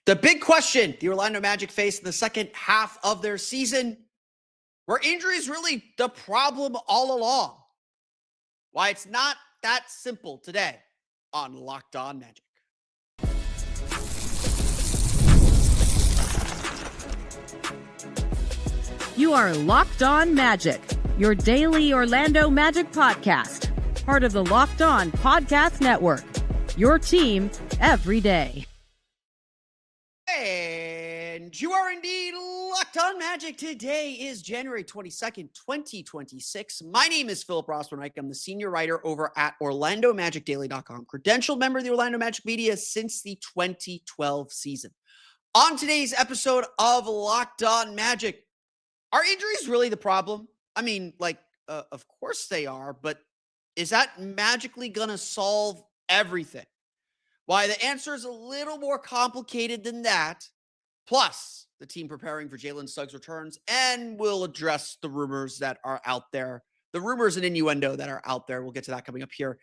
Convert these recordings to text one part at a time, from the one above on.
The big question the Orlando Magic face in the second half of their season, were injuries really the problem all along? Why it's not that simple today on Locked On Magic. You are Locked On Magic, your daily Orlando Magic podcast, part of the Locked On Podcast Network, your team every day. And you are indeed Locked On Magic. Today is January 22nd, 2026. My name is Philip Rossman-Reich. I'm the senior writer over at OrlandoMagicDaily.com, credentialed member of the Orlando Magic media since the 2012 season. On today's episode of Locked On Magic, are injuries really the problem? I mean, of course they are, but is that magically going to solve everything? Why, the answer is a little more complicated than that. Plus, the team preparing for Jalen Suggs returns, and we'll address the rumors that are out there, the rumors and innuendo that are out there. We'll get to that coming up here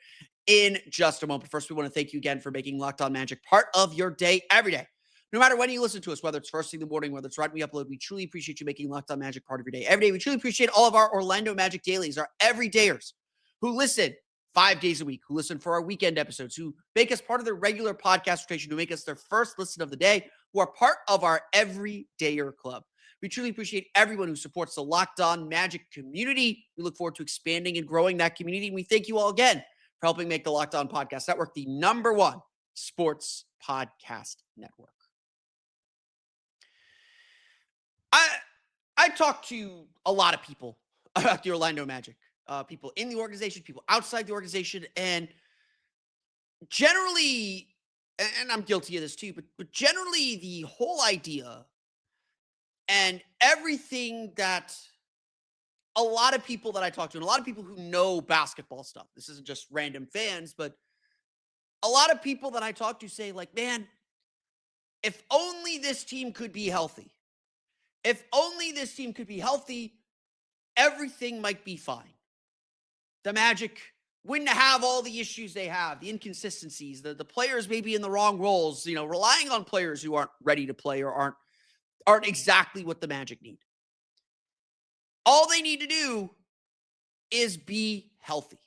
in just a moment. First, we want to thank you again for making Locked On Magic part of your day every day. No matter when you listen to us, whether it's first thing in the morning, whether it's right when we upload, we truly appreciate you making Locked On Magic part of your day every day. We truly appreciate all of our Orlando Magic dailies, our everydayers who listen 5 days a week, who listen for our weekend episodes, who make us part of their regular podcast rotation, who make us their first listen of the day, who are part of our everydayer club. We truly appreciate everyone who supports the Locked On Magic community. We look forward to expanding and growing that community. And we thank you all again for helping make the Locked On Podcast Network the #1 sports podcast network. I talked to a lot of people about the Orlando Magic. People in the organization, people outside the organization, and generally, and I'm guilty of this too, but generally the whole idea and everything that a lot of people that I talk to, and a lot of people who know basketball stuff, this isn't just random fans, but a lot of people that I talk to say, man, if only this team could be healthy. If only this team could be healthy, everything might be fine. The Magic wouldn't have all the issues they have, the inconsistencies, the players maybe in the wrong roles, relying on players who aren't ready to play or aren't exactly what the Magic need. All they need to do is be healthy.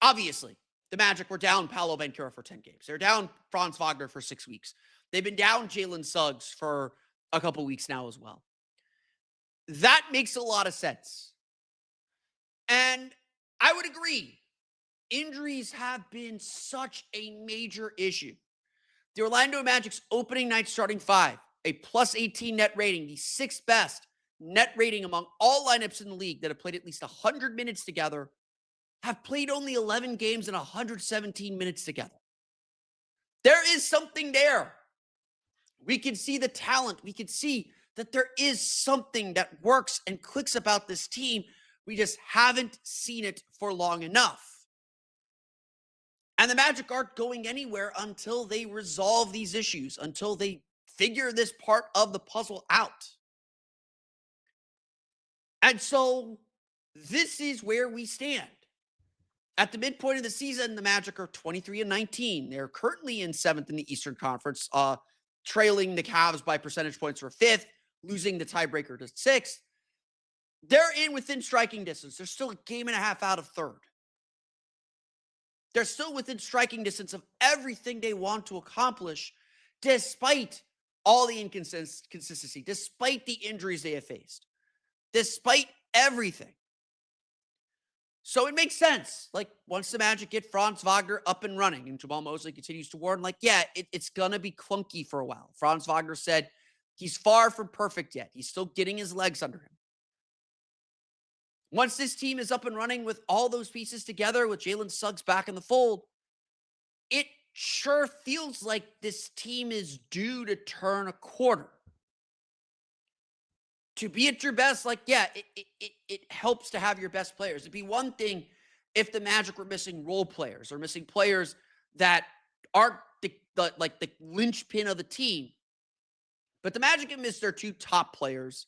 Obviously, the Magic were down Paolo Banchero for 10 games. They're down Franz Wagner for 6 weeks. They've been down Jalen Suggs for a couple weeks now as well. That makes a lot of sense. And I would agree. Injuries have been such a major issue. The Orlando Magic's opening night starting five, a plus 18 net rating, the sixth best net rating among all lineups in the league that have played at least 100 minutes together, have played only 11 games and 117 minutes together. There is something there. We can see the talent. We can see that there is something that works and clicks about this team. We just haven't seen it for long enough. And the Magic aren't going anywhere until they resolve these issues, until they figure this part of the puzzle out. And so this is where we stand. At the midpoint of the season, the Magic are 23-19. They're currently in 7th in the Eastern Conference, trailing the Cavs by percentage points for 5th, losing the tiebreaker to 6th. They're in within striking distance. They're still a game and a half out of 3rd. They're still within striking distance of everything they want to accomplish, despite all the inconsistency, despite the injuries they have faced, despite everything. So it makes sense. Once the Magic get Franz Wagner up and running and Jamal Mosley continues to warn, it's going to be clunky for a while. Franz Wagner said he's far from perfect yet. He's still getting his legs under him. Once this team is up and running with all those pieces together, with Jalen Suggs back in the fold, it sure feels like this team is due to turn a corner. To be at your best, it helps to have your best players. It'd be one thing if the Magic were missing role players or missing players that aren't the linchpin of the team. But the Magic have missed their 2 top players,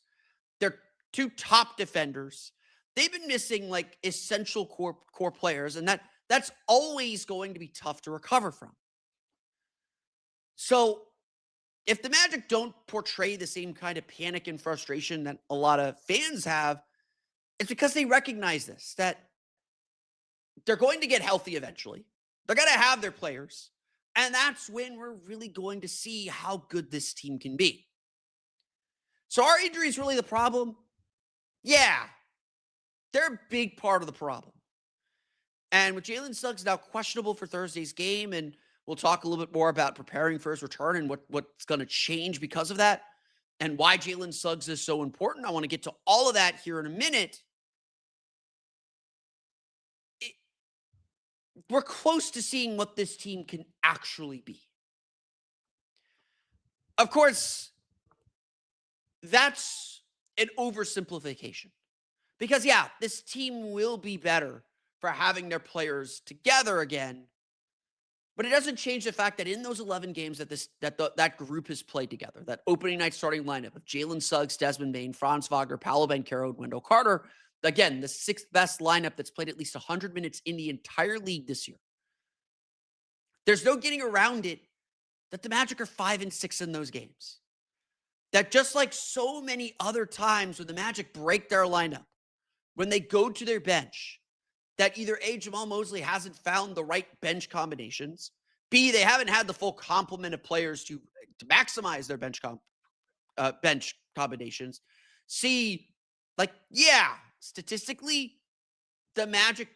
their 2 top defenders. They've been missing essential core players, and that's always going to be tough to recover from. So if the Magic don't portray the same kind of panic and frustration that a lot of fans have, it's because they recognize this, that they're going to get healthy eventually. They're going to have their players. And that's when we're really going to see how good this team can be. So are injuries really the problem? Yeah, they're a big part of the problem. And with Jalen Suggs now questionable for Thursday's game, and we'll talk a little bit more about preparing for his return and what's going to change because of that and why Jalen Suggs is so important. I want to get to all of that here in a minute. We're close to seeing what this team can actually be. Of course, that's an oversimplification. Because, yeah, this team will be better for having their players together again. But it doesn't change the fact that in those 11 games that group has played together, that opening night starting lineup of Jalen Suggs, Desmond Bane, Franz Wagner, Paolo Banchero, and Wendell Carter, again, the sixth best lineup that's played at least 100 minutes in the entire league this year. There's no getting around it that the Magic are 5-6 in those games. That just like so many other times when the Magic break their lineup, when they go to their bench, that either A, Jamal Mosley hasn't found the right bench combinations, B, they haven't had the full complement of players to maximize their bench combinations, C, statistically, the Magic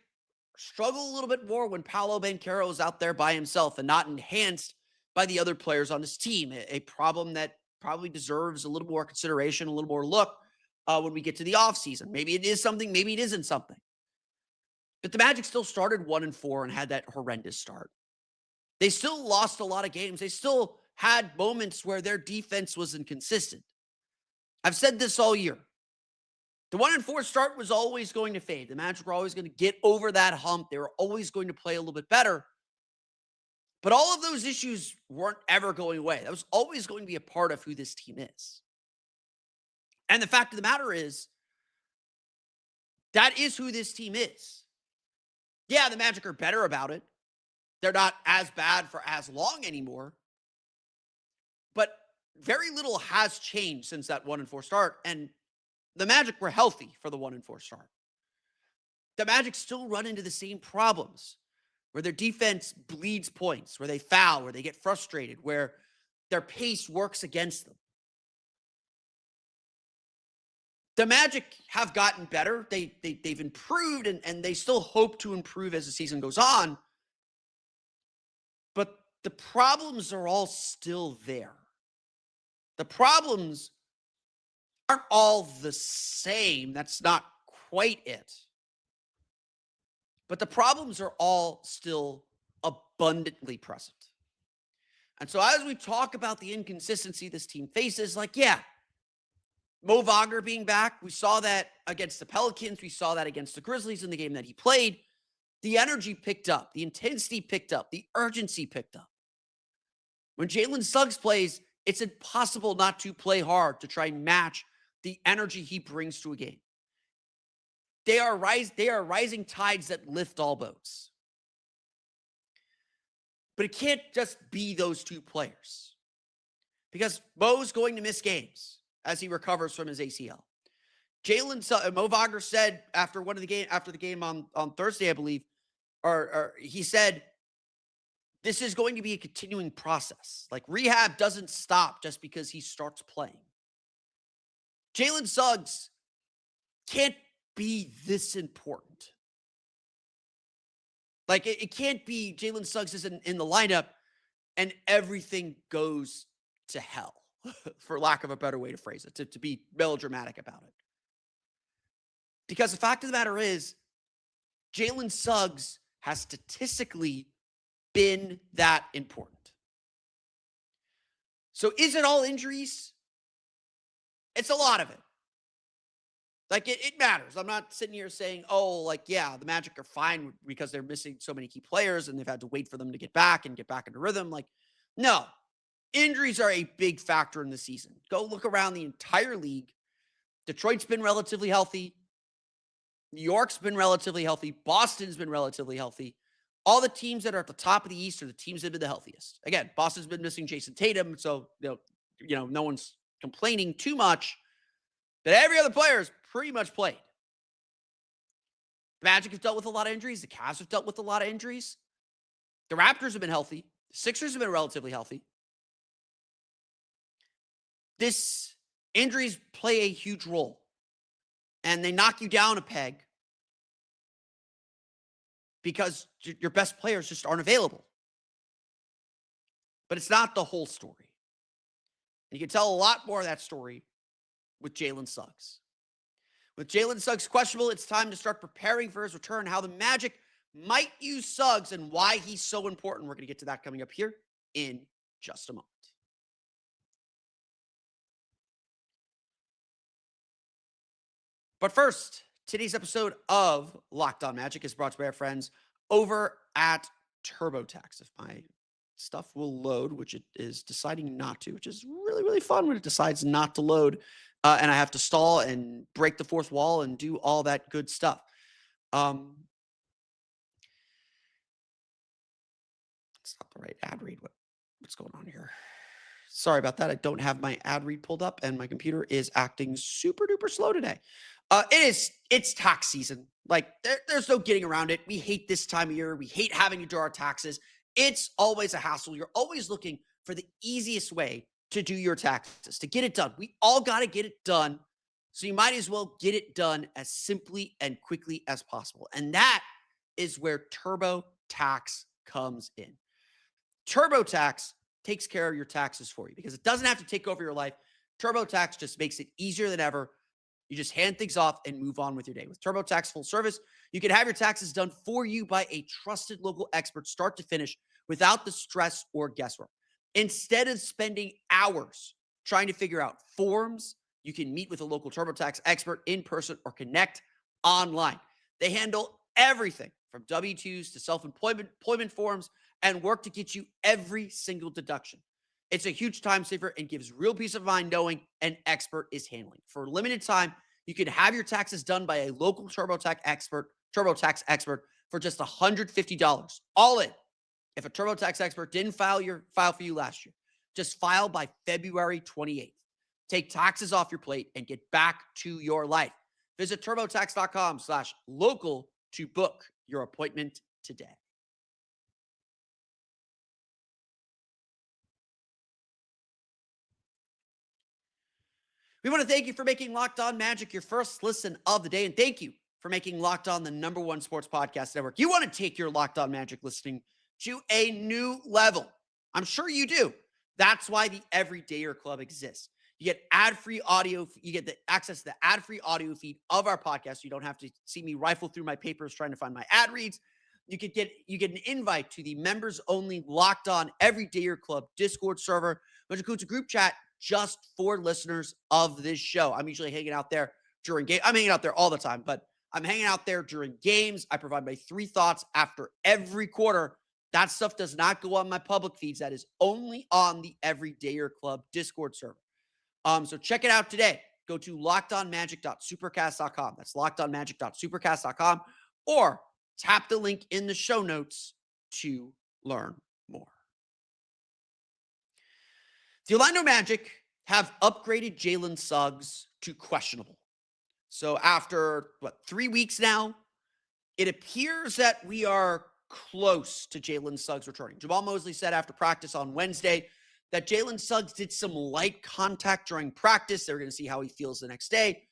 struggle a little bit more when Paolo Banchero is out there by himself and not enhanced by the other players on his team, a problem that probably deserves a little more consideration, a little more look when we get to the offseason. Maybe it is something, maybe it isn't something. But the Magic still started 1-4 and had that horrendous start. They still lost a lot of games. They still had moments where their defense was inconsistent. I've said this all year. The 1-4 start was always going to fade. The Magic were always going to get over that hump. They were always going to play a little bit better. But all of those issues weren't ever going away. That was always going to be a part of who this team is. And the fact of the matter is, that is who this team is. Yeah, the Magic are better about it. They're not as bad for as long anymore. But very little has changed since that 1-4 start. And the Magic were healthy for the 1-4 start. The Magic still run into the same problems where their defense bleeds points, where they foul, where they get frustrated, where their pace works against them. The Magic have gotten better. They've improved, and they still hope to improve as the season goes on. But the problems are all still there. The problems aren't all the same. That's not quite it. But the problems are all still abundantly present. And so as we talk about the inconsistency this team faces, Mo Wagner being back, we saw that against the Pelicans. We saw that against the Grizzlies in the game that he played. The energy picked up. The intensity picked up. The urgency picked up. When Jalen Suggs plays, it's impossible not to play hard to try and match the energy he brings to a game. They are rising tides that lift all boats. But it can't just be those two players. Because Mo's going to miss games as he recovers from his ACL. Mo Wagner said after the game on Thursday, I believe, or he said, this is going to be a continuing process. Like, rehab doesn't stop just because he starts playing. Jalen Suggs can't be this important. Like, it can't be Jalen Suggs isn't in the lineup and everything goes to hell, for lack of a better way to phrase it, to be melodramatic about it. Because the fact of the matter is, Jalen Suggs has statistically been that important. So is it all injuries? It's a lot of it. Like, it matters. I'm not sitting here saying, the Magic are fine because they're missing so many key players and they've had to wait for them to get back into rhythm. Like, no. Injuries are a big factor in the season. Go look around the entire league. Detroit's been relatively healthy. New York's been relatively healthy. Boston's been relatively healthy. All the teams that are at the top of the East are the teams that have been the healthiest. Again, Boston's been missing Jason Tatum, so no one's complaining too much, that every other player has pretty much played. The Magic have dealt with a lot of injuries. The Cavs have dealt with a lot of injuries. The Raptors have been healthy. The Sixers have been relatively healthy. This injuries play a huge role, and they knock you down a peg because your best players just aren't available. But it's not the whole story. And you can tell a lot more of that story with Jalen Suggs. With Jalen Suggs questionable, it's time to start preparing for his return, how the Magic might use Suggs, and why he's so important. We're going to get to that coming up here in just a moment. But first, today's episode of Locked On Magic is brought to you by our friends over at TurboTax. If my stuff will load, which it is deciding not to, which is really, really fun when it decides not to load, and I have to stall and break the fourth wall and do all that good stuff. It's not the right ad read. What's going on here? Sorry about that. I don't have my ad read pulled up, and my computer is acting super duper slow today. It's tax season. Like there's no getting around it. We hate this time of year. We hate having to do our taxes. It's always a hassle. You're always looking for the easiest way to do your taxes, to get it done. We all got to get it done. So you might as well get it done as simply and quickly as possible. And that is where TurboTax comes in. TurboTax takes care of your taxes for you because it doesn't have to take over your life. TurboTax just makes it easier than ever. You just hand things off and move on with your day. With TurboTax full service, you can have your taxes done for you by a trusted local expert start to finish without the stress or guesswork. Instead of spending hours trying to figure out forms, you can meet with a local TurboTax expert in person or connect online. They handle everything from W-2s to self-employment forms and work to get you every single deduction. It's a huge time saver and gives real peace of mind knowing an expert is handling. For a limited time, you can have your taxes done by a local TurboTax expert for just $150. All in. If a TurboTax expert didn't file for you last year, just file by February 28th. Take taxes off your plate and get back to your life. Visit TurboTax.com/local to book your appointment today. We want to thank you for making Locked On Magic your first listen of the day, and thank you for making Locked On the #1 sports podcast network. You want to take your Locked On Magic listening to a new level. I'm sure you do. That's why the Everydayer Club exists. You get ad-free audio. You get the access to the ad-free audio feed of our podcast. You don't have to see me rifle through my papers trying to find my ad reads. You get an invite to the members-only Locked On Everydayer Club Discord server, which includes a group chat just for listeners of this show. I'm usually hanging out there during game. I'm hanging out there all the time, but I'm hanging out there during games. I provide my 3 thoughts after every quarter. That stuff does not go on my public feeds. That is only on the Everydayer Club Discord server. So check it out today. Go to lockedonmagic.supercast.com. That's lockedonmagic.supercast.com, or tap the link in the show notes to learn more. The Orlando Magic have upgraded Jalen Suggs to questionable. So after, 3 weeks now, it appears that we are close to Jalen Suggs returning. Jamal Mosley said after practice on Wednesday that Jalen Suggs did some light contact during practice. They're going to see how he feels the next day.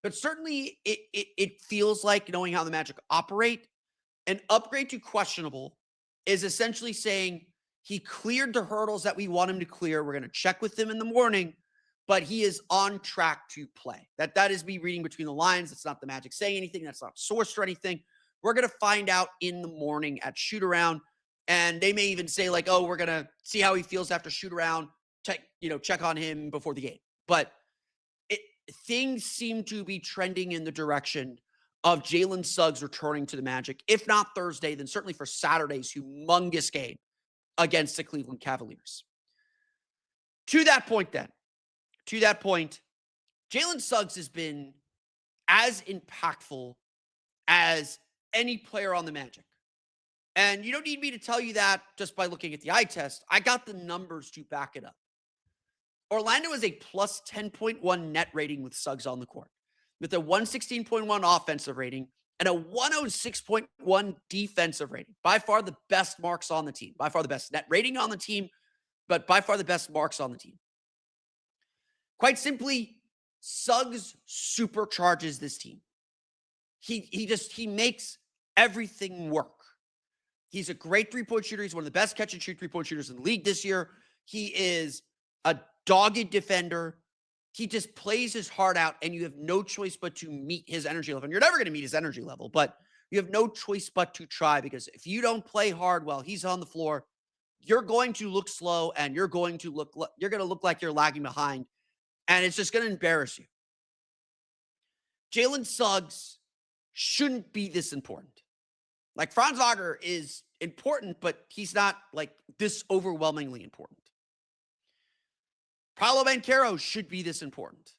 But certainly it feels like, knowing how the Magic operate, an upgrade to questionable is essentially saying he cleared the hurdles that we want him to clear. We're going to check with him in the morning, but he is on track to play. That is me reading between the lines. That's not the Magic saying anything. That's not sourced or anything. We're going to find out in the morning at shoot around. And they may even say like, oh, we're going to see how he feels after shoot around, check on him before the game. But things seem to be trending in the direction of Jalen Suggs returning to the Magic. If not Thursday, then certainly for Saturday's humongous game against the Cleveland Cavaliers. To that point, Jalen Suggs has been as impactful as any player on the Magic. And you don't need me to tell you that just by looking at the eye test. I got the numbers to back it up. Orlando is a plus 10.1 net rating with Suggs on the court, with a 116.1 offensive rating and a 106.1 defensive rating. By far the best marks on the team. By far the best net rating on the team, but by far the best marks on the team. Quite simply, Suggs supercharges this team. He makes everything work. He's a great three-point shooter. He's one of the best catch-and-shoot three-point shooters in the league this year. He is a dogged defender. He just plays his heart out, and you have no choice but to meet his energy level. And you're never going to meet his energy level, but you have no choice but to try, because if you don't play hard while he's on the floor, you're going to look slow, and you're going to look like you're lagging behind, and it's just going to embarrass you. Jalen Suggs shouldn't be this important. Like, Franz Wagner is important, but he's not like this overwhelmingly important. Paolo Banchero should be this important.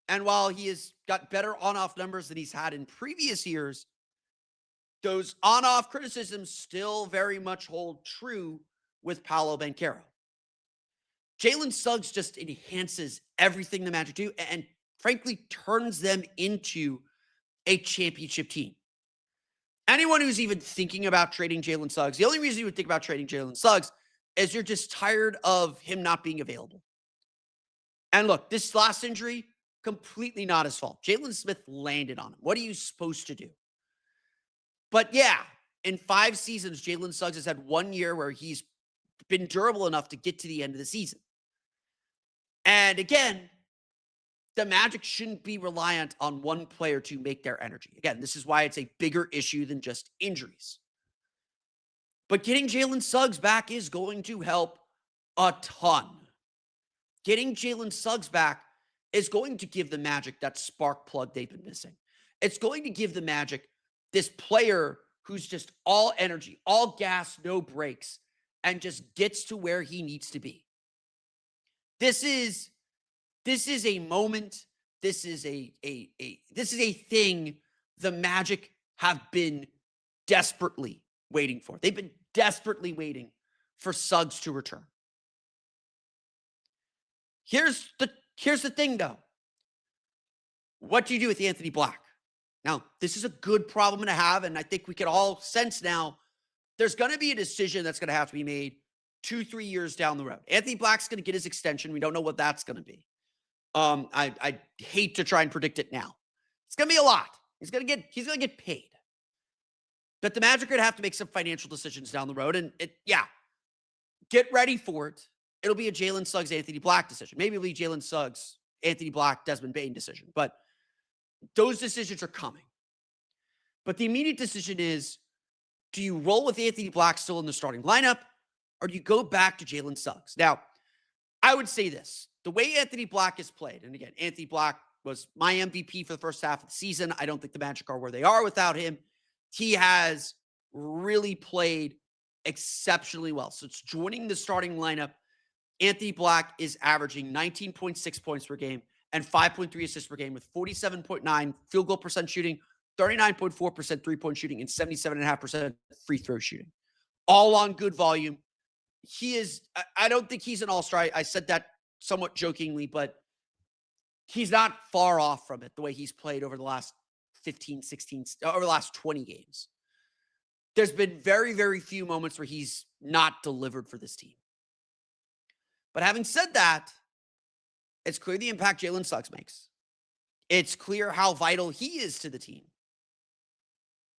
And while he has got better on-off numbers than he's had in previous years, those on-off criticisms still very much hold true with Paolo Banchero. Jalen Suggs just enhances everything the Magic do and frankly turns them into a championship team. Anyone who's even thinking about trading Jalen Suggs, the only reason you would think about trading Jalen Suggs is you're just tired of him not being available. And look, this last injury, completely not his fault. Jalen Smith landed on him. What are you supposed to do? But yeah, in 5 seasons, Jalen Suggs has had 1 year where he's been durable enough to get to the end of the season. And again, the Magic shouldn't be reliant on one player to make their energy. Again, this is why it's a bigger issue than just injuries. But getting Jalen Suggs back is going to help a ton. Getting Jalen Suggs back is going to give the Magic that spark plug they've been missing. It's going to give the Magic this player who's just all energy, all gas, no brakes, and just gets to where he needs to be. This is a moment. This is a thing the Magic have been desperately waiting for. They've been desperately waiting for Suggs to return. Here's the thing, though. What do you do with Anthony Black? Now, this is a good problem to have, and I think we can all sense now there's going to be a decision that's going to have to be made 2-3 years down the road. Anthony Black's going to get his extension. We don't know what that's going to be. I hate to try and predict it now. It's going to be a lot. He's going to get paid. But the Magic are going to have to make some financial decisions down the road, and get ready for it. It'll be a Jalen Suggs, Anthony Black decision. Maybe it'll be Jalen Suggs, Anthony Black, Desmond Bane decision. But those decisions are coming. But the immediate decision is, do you roll with Anthony Black still in the starting lineup, or do you go back to Jalen Suggs? Now, I would say this. The way Anthony Black has played, and again, Anthony Black was my MVP for the first half of the season. I don't think the Magic are where they are without him. He has really played exceptionally well. So it's joining the starting lineup. Anthony Black is averaging 19.6 points per game and 5.3 assists per game with 47.9 field goal percent shooting, 39.4% three-point shooting, and 77.5% free throw shooting. All on good volume. I don't think he's an all-star. I said that somewhat jokingly, but he's not far off from it the way he's played over the last 15, 16, over the last 20 games. There's been very, very few moments where he's not delivered for this team. But having said that, it's clear the impact Jalen Suggs makes. It's clear how vital he is to the team.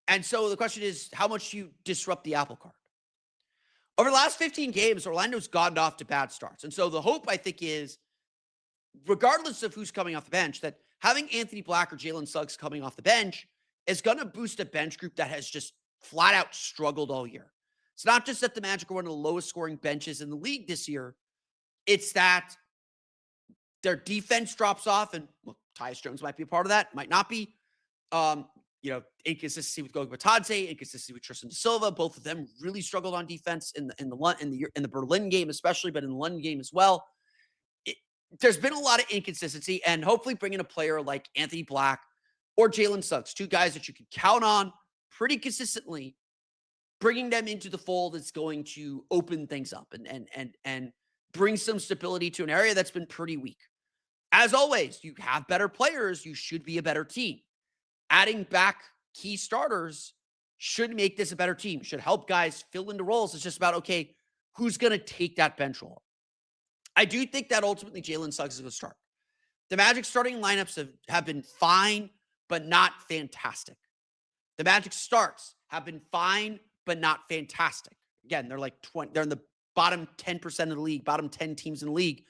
And so the question is, how much do you disrupt the apple cart? Over the last 15 games, Orlando's gotten off to bad starts. And so the hope, I think, is, regardless of who's coming off the bench, that having Anthony Black or Jalen Suggs coming off the bench is going to boost a bench group that has just flat out struggled all year. It's not just that the Magic are one of the lowest scoring benches in the league this year. It's that their defense drops off, and look, Tyus Jones might be a part of that, might not be. Inconsistency with Goga Batadze, inconsistency with Tristan Da Silva. Both of them really struggled on defense in the Berlin game, especially, but in the London game as well. There's been a lot of inconsistency, and hopefully bringing a player like Anthony Black or Jalen Suggs, two guys that you can count on pretty consistently, bringing them into the fold is going to open things up and bring some stability to an area that's been pretty weak. As always, you have better players, you should be a better team. Adding back key starters should make this a better team, should help guys fill into roles. It's just about, okay, who's going to take that bench role? I do think that ultimately Jalen Suggs is going to start. The Magic starting lineups have been fine, but not fantastic. The Magic starts have been fine, but not fantastic. Again, they're like 20, they're in the bottom 10% of the league, bottom 10 teams in the league.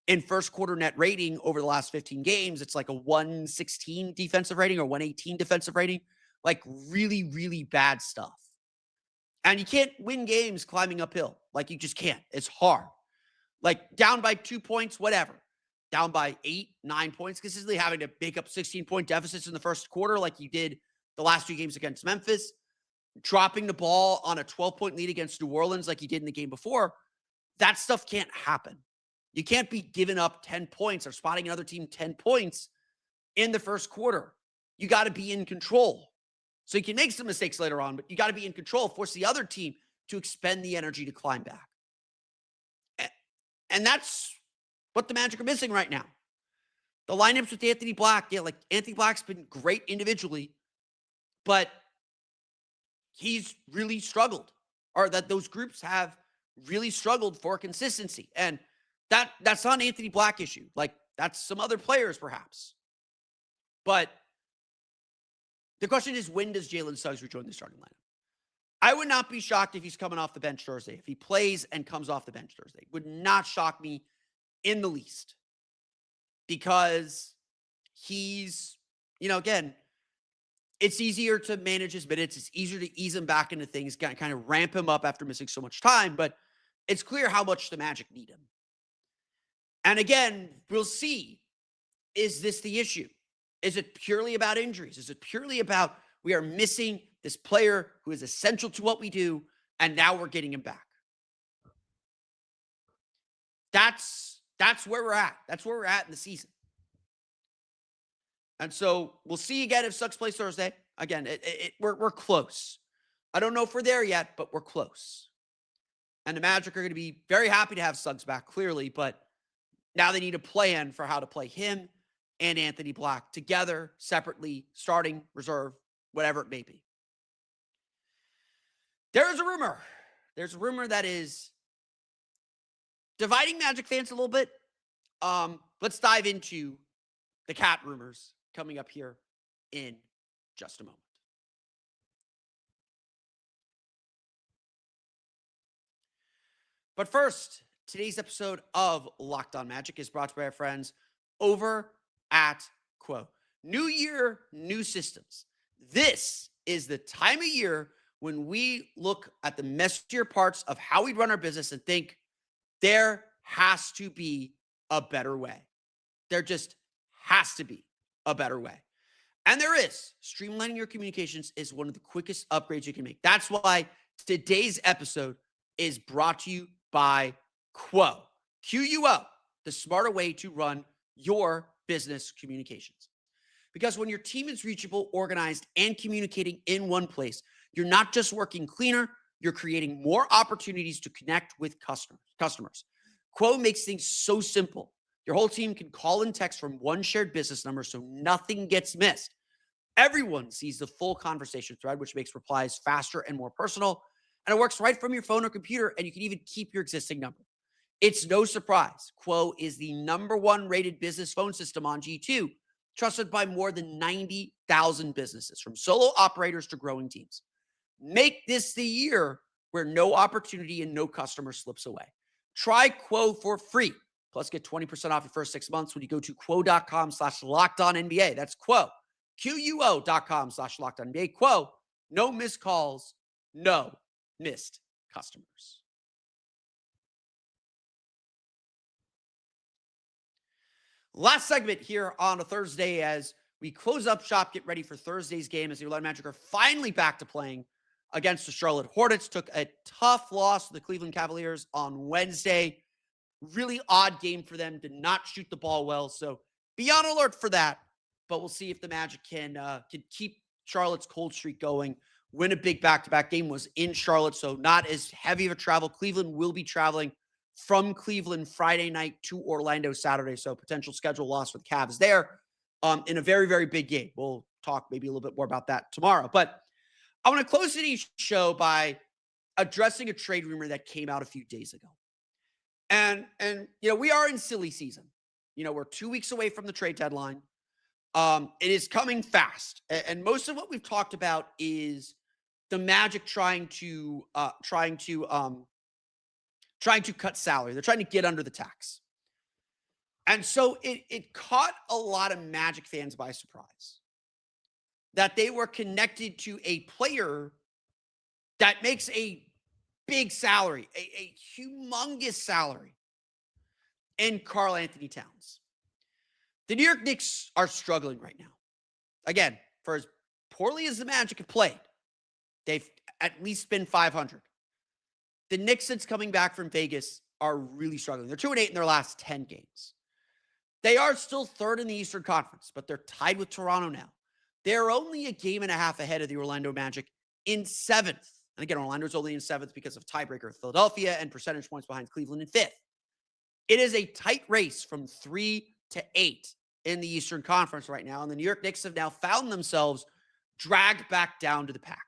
In first quarter net rating over the last 15 games, it's like a 116 defensive rating or 118 defensive rating. Like really, really bad stuff. And you can't win games climbing uphill. Like you just can't. It's hard. Like down by 2 points, whatever. Down by 8, 9 points, consistently having to make up 16-point deficits in the first quarter like you did the last 2 games against Memphis. Dropping the ball on a 12-point lead against New Orleans like you did in the game before. That stuff can't happen. You can't be giving up 10 points or spotting another team 10 points in the first quarter. You got to be in control. So you can make some mistakes later on, but you got to be in control, force the other team to expend the energy to climb back. And that's what the Magic are missing right now. The lineups with Anthony Black, like Anthony Black's been great individually, but he's really struggled, or that those groups have really struggled for consistency. And that's not an Anthony Black issue. Like, that's some other players, perhaps. But the question is, when does Jalen Suggs rejoin the starting lineup? I would not be shocked if he's coming off the bench Thursday. If he plays and comes off the bench Thursday, would not shock me in the least. Because he's, again, it's easier to manage his minutes. It's easier to ease him back into things, kind of ramp him up after missing so much time. But it's clear how much the Magic need him. And again, we'll see, is this the issue? Is it purely about injuries? Is it purely about we are missing this player who is essential to what we do, and now we're getting him back? That's where we're at. That's where we're at in the season. And so we'll see again if Suggs plays Thursday. Again, we're close. I don't know if we're there yet, but we're close. And the Magic are going to be very happy to have Suggs back, clearly, but now they need a plan for how to play him and Anthony Black together, separately, starting, reserve, whatever it may be. There's a rumor. There's a rumor that is dividing Magic fans a little bit. Let's dive into the cat rumors coming up here in just a moment. But first, today's episode of Locked On Magic is brought to you by our friends over at Quo. New year, new systems. This is the time of year when we look at the messier parts of how we run our business and think there has to be a better way. There just has to be a better way. And there is. Streamlining your communications is one of the quickest upgrades you can make. That's why today's episode is brought to you by Quo. Quo, the smarter way to run your business communications. Because when your team is reachable, organized, and communicating in one place, you're not just working cleaner, you're creating more opportunities to connect with customers. Quo makes things so simple. Your whole team can call and text from one shared business number so nothing gets missed. Everyone sees the full conversation thread, which makes replies faster and more personal. And it works right from your phone or computer, and you can even keep your existing number. It's no surprise. Quo is the #1 rated business phone system on G2, trusted by more than 90,000 businesses, from solo operators to growing teams. Make this the year where no opportunity and no customer slips away. Try Quo for free. Plus, get 20% off your first 6 months when you go to quo.com/LockedOnNBA. That's Quo. QUO.com/LockedOnNBA. Quo. No missed calls. No missed customers. Last segment here on a Thursday as we close up shop, get ready for Thursday's game as the Orlando Magic are finally back to playing against the Charlotte Hornets. Took a tough loss to the Cleveland Cavaliers on Wednesday. Really odd game for them. Did not shoot the ball well. So be on alert for that. But we'll see if the Magic can keep Charlotte's cold streak going. Win a big back-to-back game. Was in Charlotte, so not as heavy of a travel. Cleveland will be traveling from Cleveland Friday night to Orlando Saturday. So potential schedule loss for the Cavs there in a very, very big game. We'll talk maybe a little bit more about that tomorrow. But I want to close today's show by addressing a trade rumor that came out a few days ago. And we are in silly season. We're 2 weeks away from the trade deadline. It is coming fast. And most of what we've talked about is the Magic trying to cut salary. They're trying to get under the tax. And so it caught a lot of Magic fans by surprise that they were connected to a player that makes a big salary, a humongous salary in Karl-Anthony Towns. The New York Knicks are struggling right now. Again, for as poorly as the Magic have played, they've at least been 500. The Knicks, since coming back from Vegas, are really struggling. They're 2-8 in their last 10 games. They are still third in the Eastern Conference, but they're tied with Toronto now. They're only a game and a half ahead of the Orlando Magic in seventh. And again, Orlando's only in seventh because of tiebreaker with Philadelphia and percentage points behind Cleveland in fifth. It is a tight race from 3 to 8 in the Eastern Conference right now. And the New York Knicks have now found themselves dragged back down to the pack.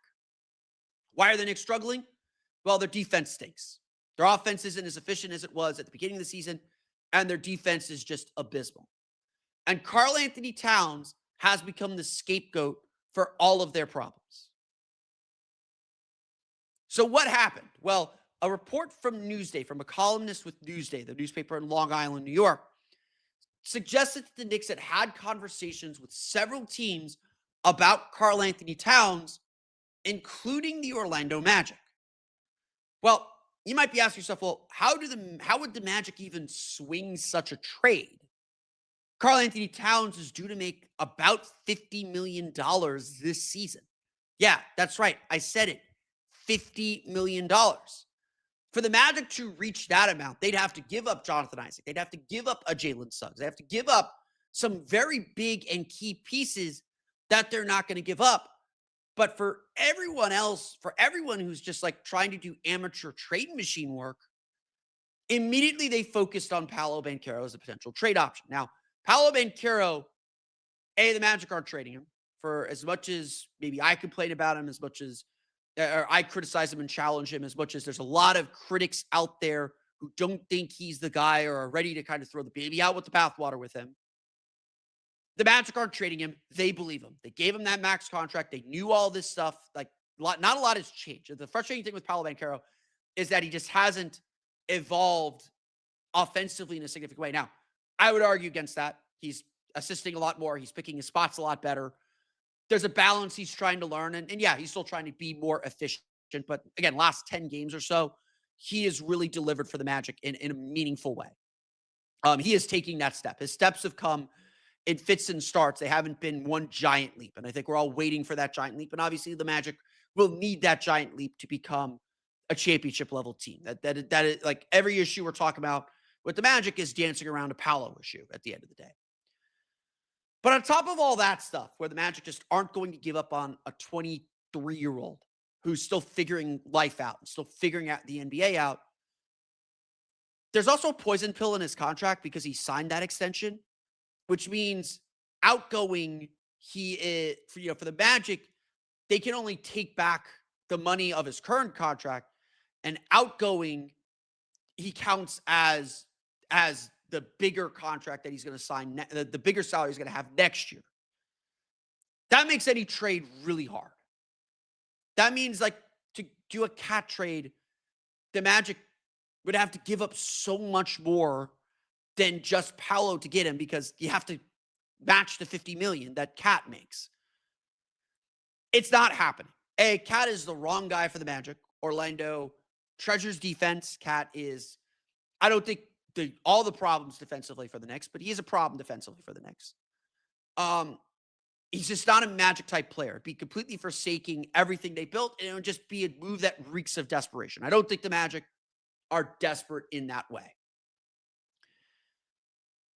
Why are the Knicks struggling? Well, their defense stinks. Their offense isn't as efficient as it was at the beginning of the season, and their defense is just abysmal. And Karl-Anthony Towns has become the scapegoat for all of their problems. So what happened? Well, a report from Newsday, from a columnist with Newsday, the newspaper in Long Island, New York, suggested that the Knicks had conversations with several teams about Karl-Anthony Towns, including the Orlando Magic. Well, you might be asking yourself, well, how would the Magic even swing such a trade? Karl-Anthony Towns is due to make about $50 million this season. Yeah, that's right. I said it. $50 million. For the Magic to reach that amount, they'd have to give up Jonathan Isaac. They'd have to give up a Jalen Suggs. They have to give up some very big and key pieces that they're not going to give up. But for everyone else, for everyone who's just like trying to do amateur trade machine work, immediately they focused on Paolo Banchero as a potential trade option. Now, Paolo Banchero, the Magic aren't trading him for as much as maybe I complain about him, as much as or I criticize him and challenge him, as much as there's a lot of critics out there who don't think he's the guy or are ready to kind of throw the baby out with the bathwater with him. The Magic aren't trading him. They believe him. They gave him that max contract. They knew all this stuff. Like, not a lot has changed. The frustrating thing with Paolo Banchero is that he just hasn't evolved offensively in a significant way. Now, I would argue against that. He's assisting a lot more. He's picking his spots a lot better. There's a balance he's trying to learn. And yeah, he's still trying to be more efficient. But again, last 10 games or so, he has really delivered for the Magic in a meaningful way. He is taking that step. His steps have come in fits and starts. They haven't been one giant leap. And I think we're all waiting for that giant leap. And obviously the Magic will need that giant leap to become a championship level team. That is like every issue we're talking about with the Magic is dancing around a Paolo issue at the end of the day. But on top of all that stuff, where the Magic just aren't going to give up on a 23-year-old who's still figuring life out, and still figuring out the NBA out, there's also a poison pill in his contract because he signed that extension, which means outgoing, he is, for the Magic, they can only take back the money of his current contract, and outgoing, he counts as the bigger contract that he's going to sign, the bigger salary he's going to have next year. That makes any trade really hard. That means, like, to do a cat trade, the Magic would have to give up so much more than just Paolo to get him, because you have to match the $50 million that Cat makes. It's not happening. Cat is the wrong guy for the Magic. Orlando treasures defense. Cat is, I don't think all the problems defensively for the Knicks, but he is a problem defensively for the Knicks. He's just not a Magic type player. It'd be completely forsaking everything they built, and it would just be a move that reeks of desperation. I don't think the Magic are desperate in that way.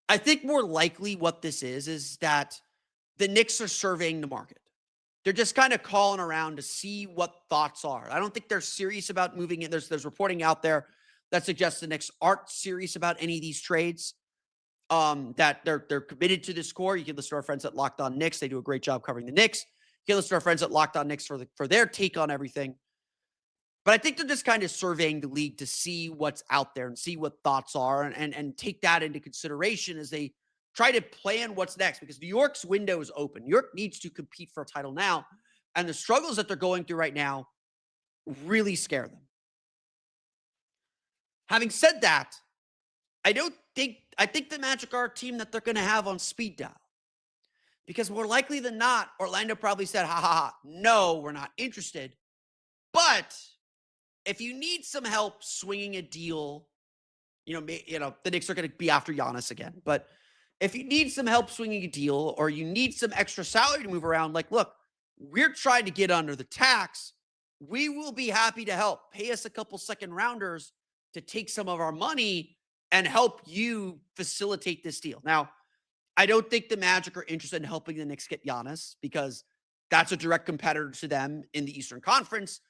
I think more likely what this is that the Knicks are surveying the market. They're just kind of calling around to see what thoughts are. I don't think they're serious about moving in. There's reporting out there that suggests the Knicks aren't serious about any of these trades. That they're committed to this core. You can listen to our friends at Locked On Knicks. They do a great job covering the Knicks. You can listen to our friends at Locked On Knicks for their take on everything. But I think they're just kind of surveying the league to see what's out there and see what thoughts are and take that into consideration as they try to plan what's next, because New York's window is open. New York needs to compete for a title now, and the struggles that they're going through right now really scare them. Having said that, I think the Magic are a team that they're going to have on speed dial, because more likely than not, Orlando probably said, no, we're not interested. But if you need some help swinging a deal, the Knicks are going to be after Giannis again. But if you need some help swinging a deal, or you need some extra salary to move around, like, look, we're trying to get under the tax. We will be happy to help. Pay us a couple second rounders to take some of our money and help you facilitate this deal. Now, I don't think the Magic are interested in helping the Knicks get Giannis, because that's a direct competitor to them in the Eastern Conference.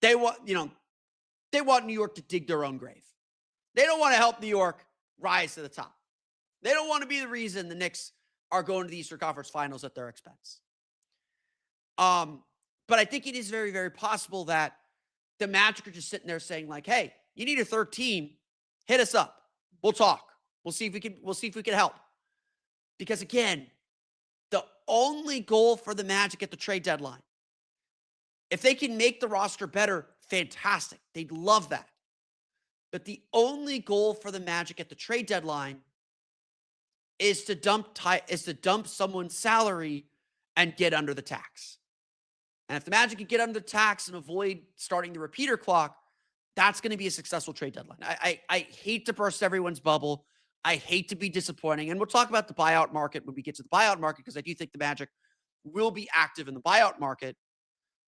They want New York to dig their own grave. They don't want to help New York rise to the top. They don't want to be the reason the Knicks are going to the Eastern Conference Finals at their expense. But I think it is very, very possible that the Magic are just sitting there saying, like, hey, you need a third team, hit us up. We'll talk. We'll see if we can help. Because again, the only goal for the Magic at the trade deadline, if they can make the roster better, fantastic. They'd love that. But the only goal for the Magic at the trade deadline is to dump someone's salary and get under the tax. And if the Magic can get under the tax and avoid starting the repeater clock, that's going to be a successful trade deadline. I hate to burst everyone's bubble. I hate to be disappointing. And we'll talk about the buyout market when we get to the buyout market, because I do think the Magic will be active in the buyout market.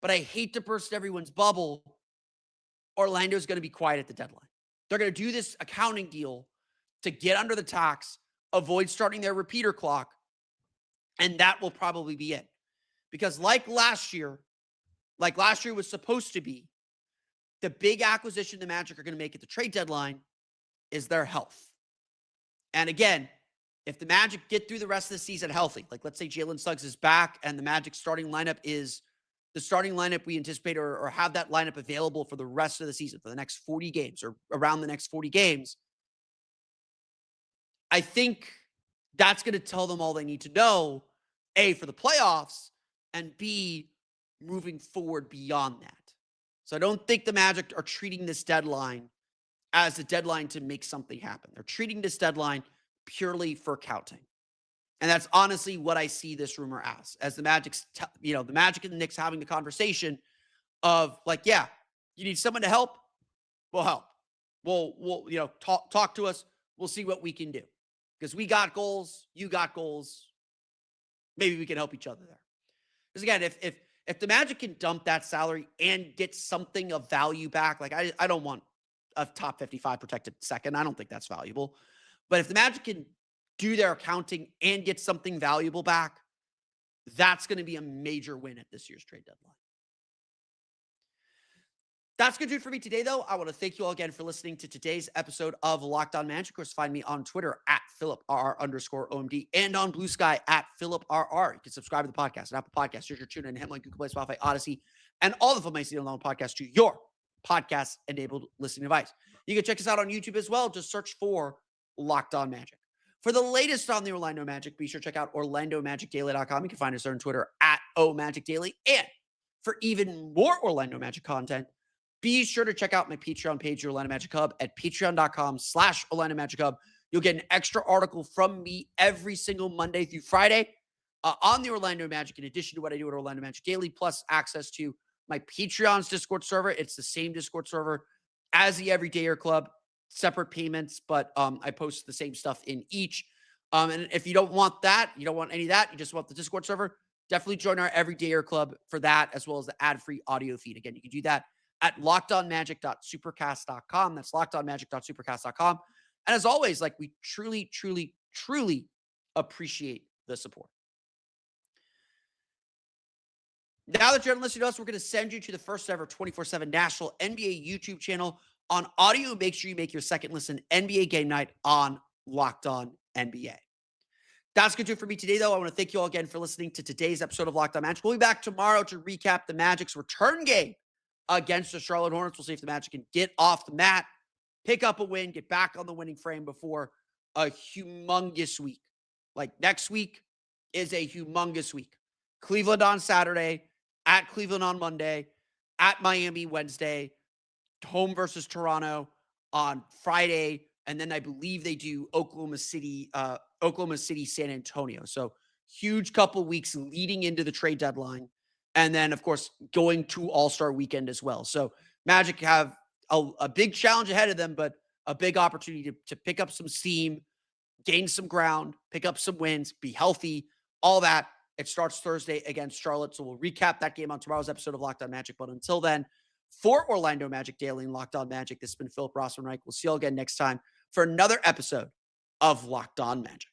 But I hate to burst everyone's bubble. Orlando's going to be quiet at the deadline. They're going to do this accounting deal to get under the tax, avoid starting their repeater clock, and that will probably be it. Because like last year was supposed to be, the big acquisition the Magic are going to make at the trade deadline is their health. And again, if the Magic get through the rest of the season healthy, like let's say Jalen Suggs is back and the Magic starting lineup is the starting lineup we anticipate, or have that lineup available for the rest of the season, for the next 40 games or around the next 40 games, I think that's going to tell them all they need to know, A, for the playoffs, and B, moving forward beyond that. So I don't think the Magic are treating this deadline as a deadline to make something happen. They're treating this deadline purely for counting. And that's honestly what I see this rumor as the Magic's, the Magic and the Knicks having the conversation of like, yeah, you need someone to help. We'll help. We'll talk to us. We'll see what we can do, because we got goals. You got goals. Maybe we can help each other there. Because again, if the Magic can dump that salary and get something of value back, like I don't want a top 55 protected second. I don't think that's valuable. But if the Magic can do their accounting and get something valuable back, that's going to be a major win at this year's trade deadline. That's going to do it for me today, though. I want to thank you all again for listening to today's episode of Locked On Magic. Of course, find me on Twitter at PhilipRR_OMD and on Blue Sky at PhilipRR. You can subscribe to the podcast on Apple Podcasts, Stitcher, TuneIn, Hemlock, Google Play, Spotify, Odyssey, and all of them I see on podcast to your podcast-enabled listening device. You can check us out on YouTube as well. Just search for Locked On Magic. For the latest on the Orlando Magic, be sure to check out OrlandoMagicDaily.com. You can find us there on Twitter at OMagicDaily. And for even more Orlando Magic content, be sure to check out my Patreon page, Orlando Magic Hub, at patreon.com/Orlando Magic Hub. You'll get an extra article from me every single Monday through Friday on the Orlando Magic, in addition to what I do at Orlando Magic Daily, plus access to my Patreon's Discord server. It's the same Discord server as the Everydayer Club. Separate payments, but I post the same stuff in each. And if you don't want that, you don't want any of that, you just want the Discord server, definitely join our Everydayer Club for that, as well as the ad-free audio feed. Again, you can do that at lockedonmagic.supercast.com. That's lockedonmagic.supercast.com. And as always, like, we truly, truly, truly appreciate the support. Now that you're listening to us, we're going to send you to the first ever 24/7 national NBA YouTube channel on audio. Make sure you make your second listen NBA Game Night on Locked On NBA. That's going to do it for me today, though. I want to thank you all again for listening to today's episode of Locked On Magic. We'll be back tomorrow to recap the Magic's return game against the Charlotte Hornets. We'll see if the Magic can get off the mat, pick up a win, get back on the winning frame before a humongous week. Like next week is a humongous week. Cleveland on Saturday, at Cleveland on Monday, at Miami Wednesday, home versus Toronto on Friday, and then I believe they do Oklahoma City, San Antonio. So huge couple weeks leading into the trade deadline. And then, of course, going to All-Star weekend as well. So Magic have a big challenge ahead of them, but a big opportunity to pick up some steam, gain some ground, pick up some wins, be healthy, all that. It starts Thursday against Charlotte. So we'll recap that game on tomorrow's episode of Locked On Magic. But until then, for Orlando Magic Daily and Locked On Magic, this has been Philip Rossman-Reich. We'll see you all again next time for another episode of Locked On Magic.